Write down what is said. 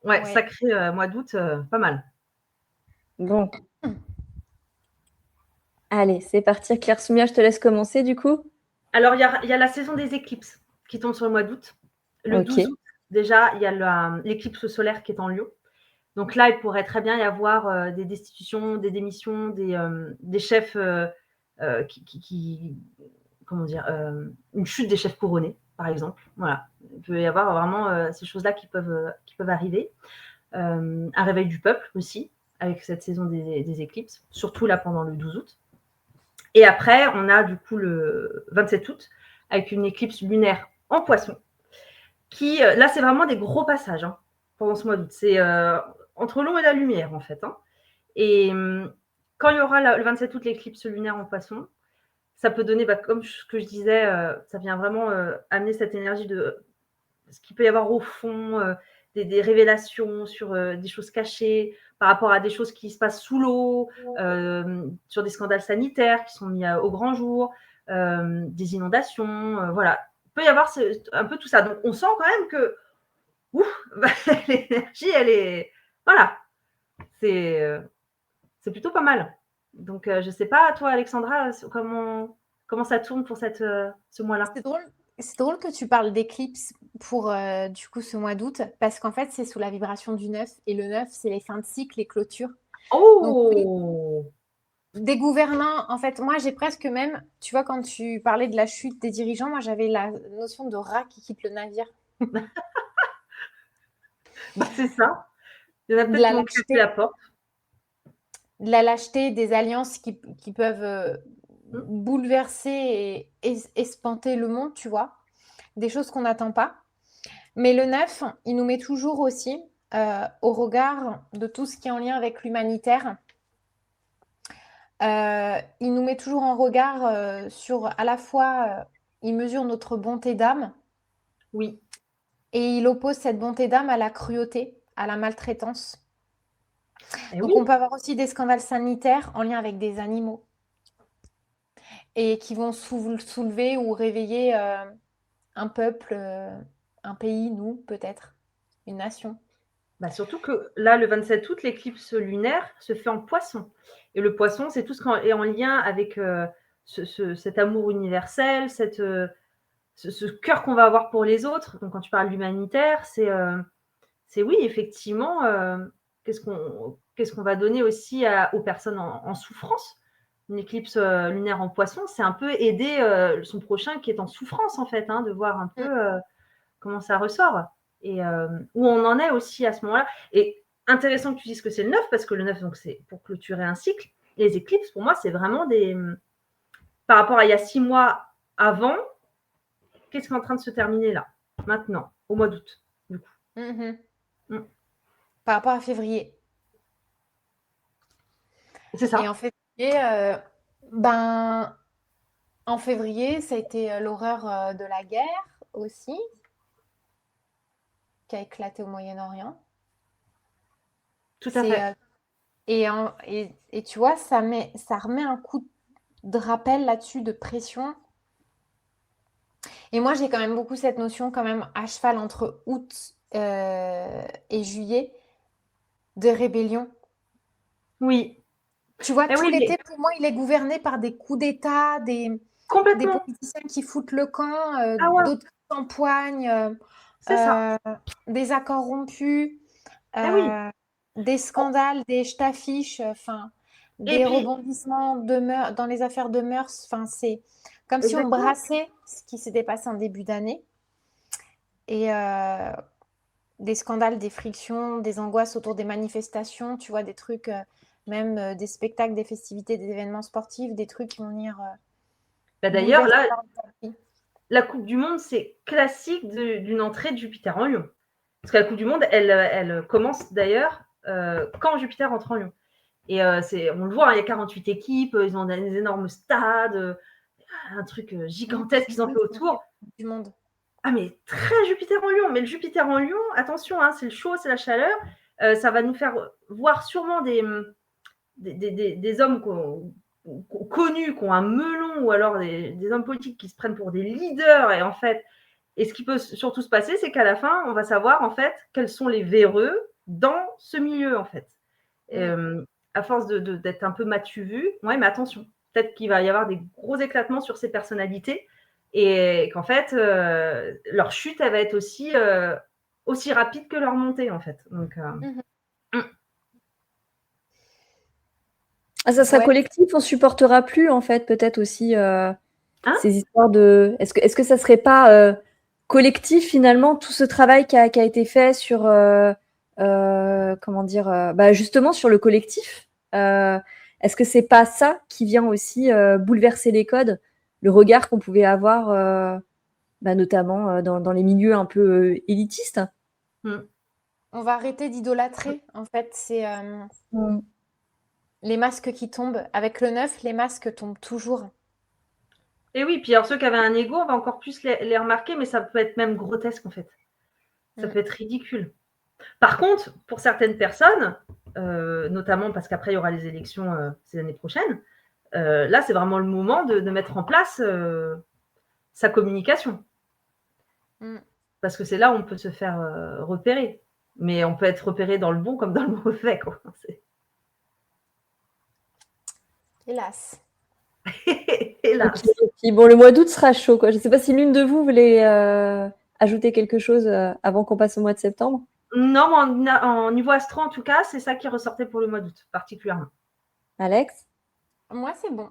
Ouais, Ouais. sacré mois d'août, pas mal. Bon, allez, c'est parti. Claire Soumia, je te laisse commencer du coup. Alors, il y a la saison des éclipses qui tombe sur le mois d'août. Le Ok. 12 août, déjà, il y a l'éclipse solaire qui est en Lion. Donc là, il pourrait très bien y avoir des destitutions, des démissions, des chefs comment dire, une chute des chefs couronnés, par exemple. Voilà. Il peut y avoir vraiment ces choses-là qui peuvent arriver. Un réveil du peuple aussi, avec cette saison des éclipses, surtout là pendant le 12 août. Et après, on a du coup le 27 août, avec une éclipse lunaire en poisson, qui, là, c'est vraiment des gros passages pendant ce mois d'août. C'est entre l'eau et la lumière, en fait. Et quand il y aura le 27 août l'éclipse lunaire en poisson, ça peut donner, comme ce que je disais, ça vient vraiment amener cette énergie de ce qu'il peut y avoir au fond, des révélations sur des choses cachées, par rapport à des choses qui se passent sous l'eau, sur des scandales sanitaires qui sont mis au grand jour, des inondations, voilà. Il peut y avoir un peu tout ça. Donc on sent quand même que l'énergie, elle est... Voilà, c'est c'est plutôt pas mal. Donc je ne sais pas, toi Alexandra, comment ça tourne pour ce mois-là. C'est drôle que tu parles d'éclipse pour du coup ce mois d'août, parce qu'en fait, c'est sous la vibration du 9. Et le 9, c'est les fins de cycle, les clôtures. Donc oui, Oh, des gouvernants, en fait, moi j'ai presque même, tu vois, quand tu parlais de la chute des dirigeants, moi j'avais la notion de rat qui quitte le navire. c'est ça. Il y en a De peut-être qui la vont claquer lâcheté, la porte. de la lâcheté, des alliances qui peuvent Mmh. bouleverser et espanter le monde, tu vois. Des choses qu'on n'attend pas. Mais le 9, il nous met toujours aussi au regard de tout ce qui est en lien avec l'humanitaire. Il nous met toujours en regard sur à la fois, il mesure notre bonté d'âme Oui. et il oppose cette bonté d'âme à la cruauté, à la maltraitance. Et Donc oui. on peut avoir aussi des scandales sanitaires en lien avec des animaux et qui vont soulever ou réveiller un peuple, un pays, nous peut-être, une nation. Bah, surtout que là, le 27 août, l'éclipse lunaire se fait en poisson. Et le poisson, c'est tout ce qui est en lien avec cet amour universel, ce cœur qu'on va avoir pour les autres. Donc, quand tu parles d'humanitaire, c'est oui, effectivement, qu'est-ce qu'on va donner aussi aux personnes en souffrance. Une éclipse lunaire en poisson, c'est un peu aider son prochain qui est en souffrance, en fait, de voir un Mm. peu comment ça ressort et où on en est aussi à ce moment-là. Et intéressant que tu dises que c'est le 9, parce que le 9, donc, c'est pour clôturer un cycle. Les éclipses, pour moi, c'est vraiment par rapport à il y a 6 mois avant, qu'est-ce qui est en train de se terminer là, maintenant, au mois d'août, du coup. Mhm. Mm. Par rapport à février. C'est Et en ça. février, ben, en février, ça a été l'horreur de la guerre aussi, qui a éclaté au Moyen-Orient. Tout à C'est, fait. et tu vois, ça remet un coup de rappel là-dessus, de pression. Et moi, j'ai quand même beaucoup cette notion, quand même, à cheval entre août et juillet, de rébellion. Oui. Tu vois, Et tout oui, l'été, pour moi, il est gouverné par des coups d'État, des complètement. politiciens qui foutent le camp, Ah ouais, d'autres qui s'empoignent, c'est ça. des accords rompus, Et oui. des scandales, des je t'affiche, enfin, Et des puis, rebondissements dans les affaires de mœurs. Enfin, c'est comme si on exactement. brassait ce qui s'était passé en début d'année. Et des scandales, des frictions, des angoisses autour des manifestations, tu vois, des trucs, même des spectacles, des festivités, des événements sportifs, des trucs qui vont venir Bah, d'ailleurs, bouleverser là, leur vie. la Coupe du Monde, c'est classique d'une entrée de Jupiter en Lion. Parce que la Coupe du Monde, elle commence d'ailleurs quand Jupiter entre en Lion. Et on le voit, il y a 48 équipes, ils ont des énormes stades, un truc gigantesque qu'ils ont fait autour. Du monde. Ah, mais très Jupiter en Lion. Mais le Jupiter en Lion, attention, c'est le chaud, c'est la chaleur. Ça va nous faire voir sûrement des hommes connus, qui ont un melon, ou alors des hommes politiques qui se prennent pour des leaders. Et en fait, et ce qui peut surtout se passer, c'est qu'à la fin, on va savoir en fait quels sont les véreux dans ce milieu, en fait. À force d'être un peu m'as-tu vu, ouais, mais attention, peut-être qu'il va y avoir des gros éclatements sur ces personnalités et qu'en fait, leur chute, elle va être aussi rapide que leur montée, en fait. Donc, Ah, ça sera Ouais. collectif, on supportera plus en fait, peut-être aussi Hein ces histoires de. Est-ce que ça serait pas collectif finalement tout ce travail qui a été fait sur comment dire bah, justement sur le collectif. Est-ce que c'est pas ça qui vient aussi bouleverser les codes, le regard qu'on pouvait avoir bah, notamment dans les milieux un peu élitistes. On va arrêter d'idolâtrer, en fait. C'est les masques qui tombent. Avec le neuf, les masques tombent toujours. Et oui, puis alors ceux qui avaient un ego, on va encore plus les remarquer, mais ça peut être même grotesque, en fait. Ça peut être ridicule. Par contre, pour certaines personnes, notamment parce qu'après, il y aura les élections ces années prochaines, là, c'est vraiment le moment de mettre en place sa communication. Parce que c'est là où on peut se faire repérer. Mais on peut être repéré dans le bon comme dans le mauvais, quoi. Hélas. Hélas. Okay. Et puis, bon, le mois d'août sera chaud, quoi. Je ne sais pas si l'une de vous voulait ajouter quelque chose avant qu'on passe au mois de septembre. Non, mais en niveau astro, en tout cas, c'est ça qui ressortait pour le mois d'août, particulièrement. Alex? Moi, c'est bon.